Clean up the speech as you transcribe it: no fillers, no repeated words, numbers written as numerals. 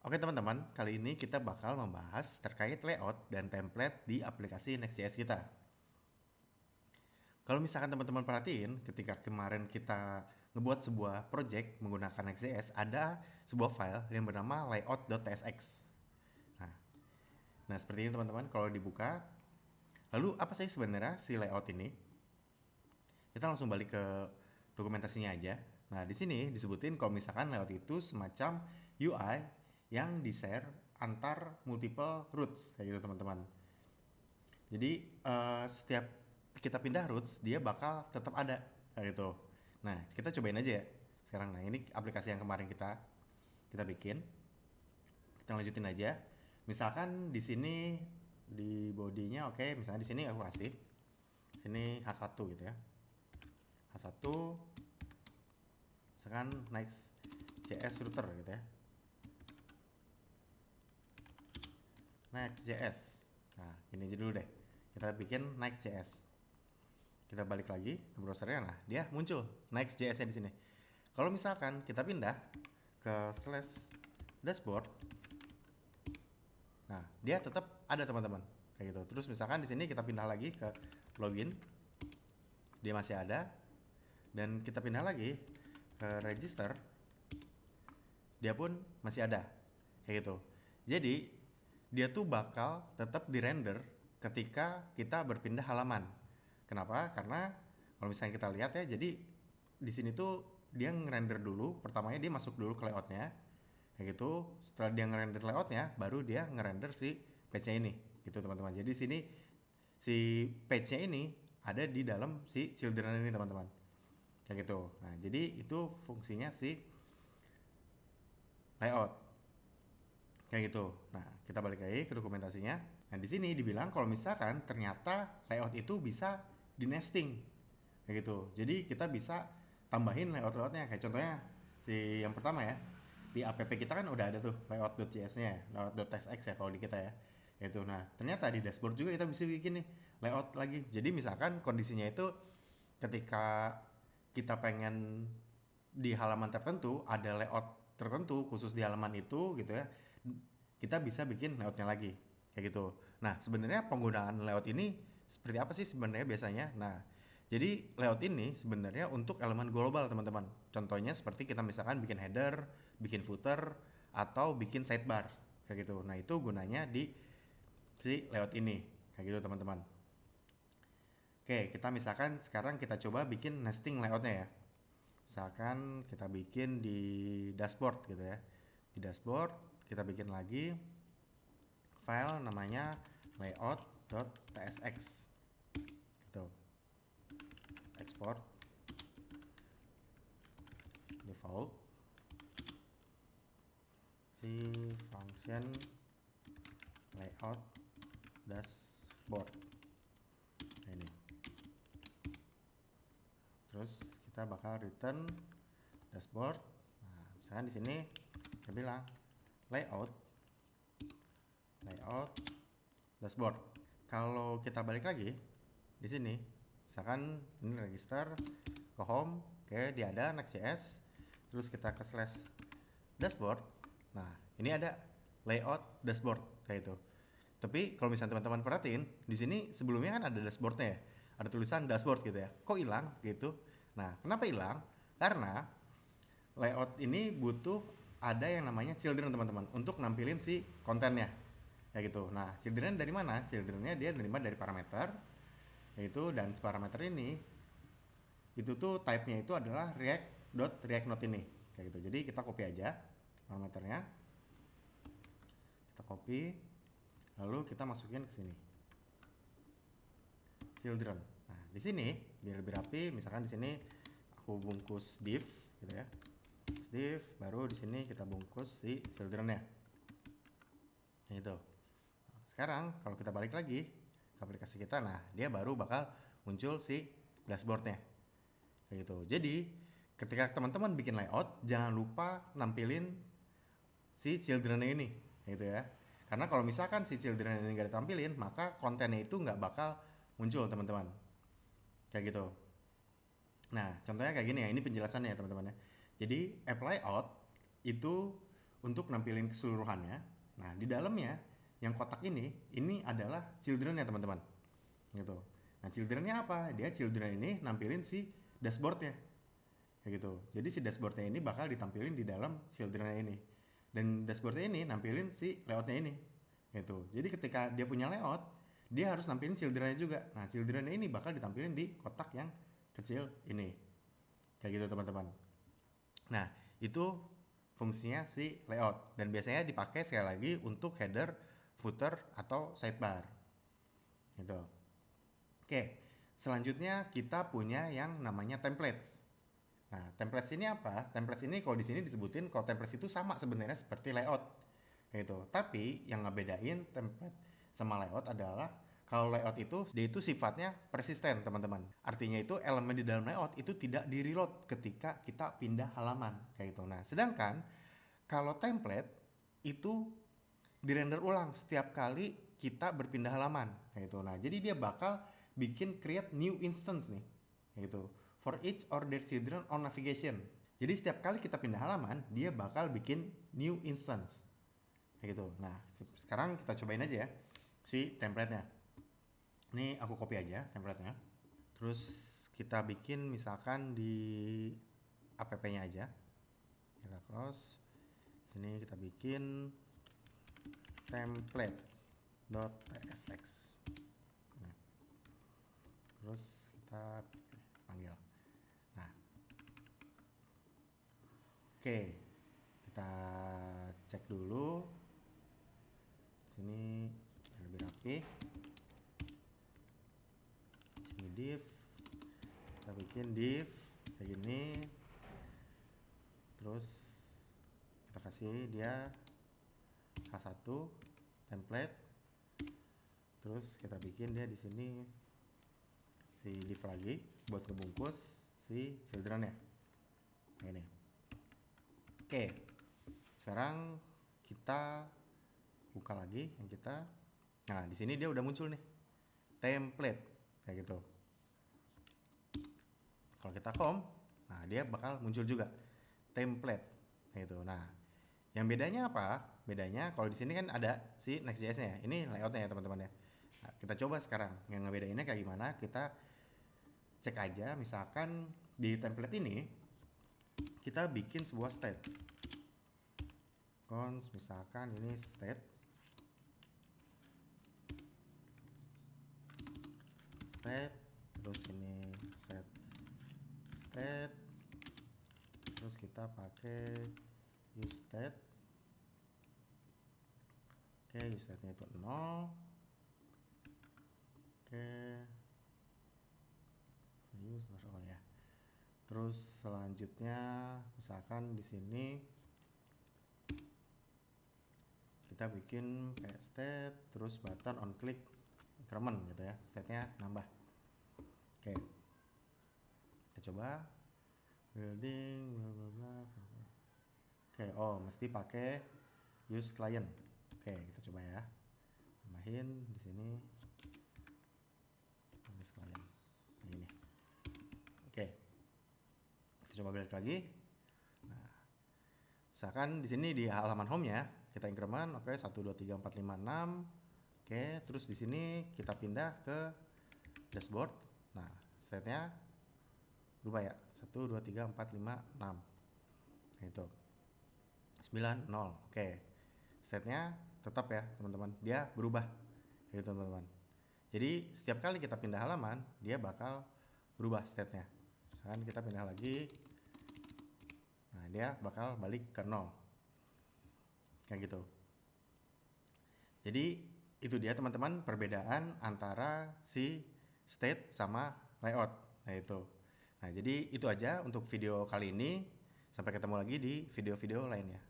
Oke teman-teman, kali ini kita bakal membahas terkait layout dan template di aplikasi Next.js kita. Kalau misalkan teman-teman perhatiin, ketika kemarin kita ngebuat sebuah project menggunakan Next.js, ada sebuah file yang bernama layout.tsx. Nah, nah seperti ini teman-teman, kalau dibuka, lalu apa sih sebenarnya si layout ini? Kita langsung balik ke dokumentasinya aja. Nah, di sini disebutin kalau misalkan layout itu semacam UI yang di-share antar multiple routes kayak gitu teman-teman. Jadi setiap kita pindah routes dia bakal tetap ada kayak gitu. Nah, kita cobain aja ya sekarang. Nah, ini aplikasi yang kemarin kita bikin. Kita lanjutin aja. Misalkan di sini di bodinya oke, misalnya di sini aku kasih sini H1 gitu ya. H1 misalkan next JS router gitu ya. Next.js. Nah, ini aja dulu deh. Kita bikin Next.js. Kita balik lagi ke browsernya. Nah, dia muncul Next.js-nya di sini. Kalau misalkan kita pindah ke slash dashboard, nah dia tetap ada teman-teman kayak gitu. Terus misalkan di sini kita pindah lagi ke login, dia masih ada. Dan kita pindah lagi ke register, dia pun masih ada kayak gitu. Jadi dia tuh bakal tetap di render ketika kita berpindah halaman. Kenapa? Karena kalau misalnya kita lihat ya, jadi di sini tuh dia ngerender dulu. Pertamanya dia masuk dulu ke layoutnya, kayak gitu. Setelah dia ngerender layoutnya, baru dia ngerender si page-nya ini, gitu teman-teman. Jadi sini si page-nya ini ada di dalam si children ini teman-teman, kayak gitu. Nah, jadi itu fungsinya si layout kayak gitu. Nah, kita balik lagi ke dokumentasinya. Nah, di sini dibilang kalau misalkan ternyata layout itu bisa di nesting kayak gitu. Jadi kita bisa tambahin layout-layoutnya. Kayak contohnya si yang pertama ya, di app kita kan udah ada tuh layout.js-nya, layout.tsx ya kalau di kita ya. Itu. Nah, ternyata di dashboard juga kita bisa bikin nih layout lagi. Jadi misalkan kondisinya itu ketika kita pengen di halaman tertentu ada layout tertentu khusus di halaman itu gitu ya, kita bisa bikin layoutnya lagi kayak gitu. Nah, sebenarnya penggunaan layout ini seperti apa sih sebenarnya biasanya? Nah, jadi layout ini sebenarnya untuk elemen global teman-teman. Contohnya seperti kita misalkan bikin header, bikin footer, atau bikin sidebar kayak gitu. Nah, itu gunanya di si layout ini kayak gitu teman-teman. Oke, kita misalkan sekarang kita coba bikin nesting layoutnya ya. Misalkan kita bikin di dashboard gitu ya. Di dashboard kita bikin lagi file namanya layout.tsx gitu. Export default si function layout dashboard. Nah, ini. Terus kita bakal return dashboard. Nah, misalkan di sini kita bilang layout dashboard. Kalau kita balik lagi di sini, misalkan ini register ke home, oke, dia ada Next.js, terus kita ke slash dashboard. Nah, ini ada layout dashboard kayak itu. Tapi kalau misalnya teman-teman perhatiin, di sini sebelumnya kan ada dashboardnya ya, ada tulisan dashboard gitu ya. Kok hilang gitu? Nah, kenapa hilang? Karena layout ini butuh ada yang namanya children teman-teman untuk nampilin si kontennya kayak gitu. Nah, children dari mana? Childrennya dia terima dari parameter yaitu, dan parameter ini itu tuh type-nya itu adalah react.reactNode ini kayak gitu. Jadi kita copy aja parameternya, kita copy, lalu kita masukin ke sini children. Nah, di sini biar lebih rapi, misalkan di sini aku bungkus div gitu ya, div, baru di sini kita bungkus si childrennya. Nah, itu. Sekarang kalau kita balik lagi ke aplikasi kita, nah dia baru bakal muncul si dashboardnya kayak gitu. Jadi ketika teman-teman bikin layout, jangan lupa nampilin si children ini gitu ya. Karena kalau misalkan si children ini nggak ditampilin, maka kontennya itu nggak bakal muncul teman-teman kayak gitu. Nah, contohnya kayak gini ya, ini penjelasannya ya teman-teman ya. Jadi app layout itu untuk nampilin keseluruhannya. Nah, di dalamnya yang kotak ini adalah children ya teman-teman. Gitu. Nah, childrennya apa? Dia children ini nampilin si dashboardnya. Kayak gitu. Jadi si dashboardnya ini bakal ditampilin di dalam childrennya ini. Dan dashboardnya ini nampilin si layoutnya ini. Gitu. Jadi ketika dia punya layout, dia harus nampilin childrennya juga. Nah, childrennya ini bakal ditampilin di kotak yang kecil ini. Kayak gitu teman-teman. Nah, itu fungsinya si layout dan biasanya dipakai sekali lagi untuk header, footer atau sidebar. Gitu. Oke, selanjutnya kita punya yang namanya templates. Nah, templates ini apa? Templates ini kalau di sini disebutin kalau templates itu sama sebenarnya seperti layout. Gitu. Tapi yang ngebedain template sama layout adalah kalau layout itu dia itu sifatnya persisten, teman-teman. Artinya itu elemen di dalam layout itu tidak di-reload ketika kita pindah halaman kayak gitu. Nah, sedangkan kalau template itu di-render ulang setiap kali kita berpindah halaman kayak gitu. Nah, jadi dia bakal bikin create new instance nih. Kayak gitu. For each or their children on navigation. Jadi setiap kali kita pindah halaman, dia bakal bikin new instance. Kayak gitu. Nah, sekarang kita cobain aja ya si template-nya. Ini aku copy aja template-nya. Terus kita bikin misalkan di app-nya aja. Kita close. Sini kita bikin template.tsx. Nah, terus kita panggil. Nah, oke, kita cek dulu. Sini lebih rapi. Sini div. Kita bikin div kayak gini. Terus kita kasih dia H1 template. Terus kita bikin dia di sini si div lagi buat ngebungkus si children ya. Nah, ini. Oke. Sekarang kita buka lagi yang kita. Nah, di sini dia udah muncul nih. Template kayak gitu. Kalau kita com, nah dia bakal muncul juga template kayak gitu. Nah, yang bedanya apa? Bedanya kalau di sini kan ada si Next.js-nya ya. Ini layoutnya ya teman-teman ya. Nah, kita coba sekarang yang ngebedainnya kayak gimana. Kita cek aja misalkan di template ini kita bikin sebuah state. Cons misalkan ini state terus ini set state terus kita pakai use state. Oke, use state nya itu 0. Oke, use oh ya. Terus selanjutnya misalkan di sini kita bikin kayak state terus button on click increment gitu ya, state nya nambah. Oke, kita coba building bla bla bla. Oke, oh mesti pakai use client. Oke, kita coba ya, tambahin di sini use client ini. Oke, kita coba balik lagi. Nah, misalkan di sini di halaman home-nya kita increment, oke 1 2 3 4 5 6. Oke, terus di sini kita pindah ke dashboard. Nah, state-nya berubah ya. 1 2 3 4 5 6. Nah, itu 9 0. Oke. State-nya tetap ya, teman-teman. Dia berubah. Gitu, teman-teman. Jadi, setiap kali kita pindah halaman, dia bakal berubah state-nya. Misalkan kita pindah lagi. Nah, dia bakal balik ke 0. Kayak gitu. Jadi itu dia teman-teman perbedaan antara si state sama layout. Nah itu. Nah jadi itu aja untuk video kali ini. Sampai ketemu lagi di video-video lainnya.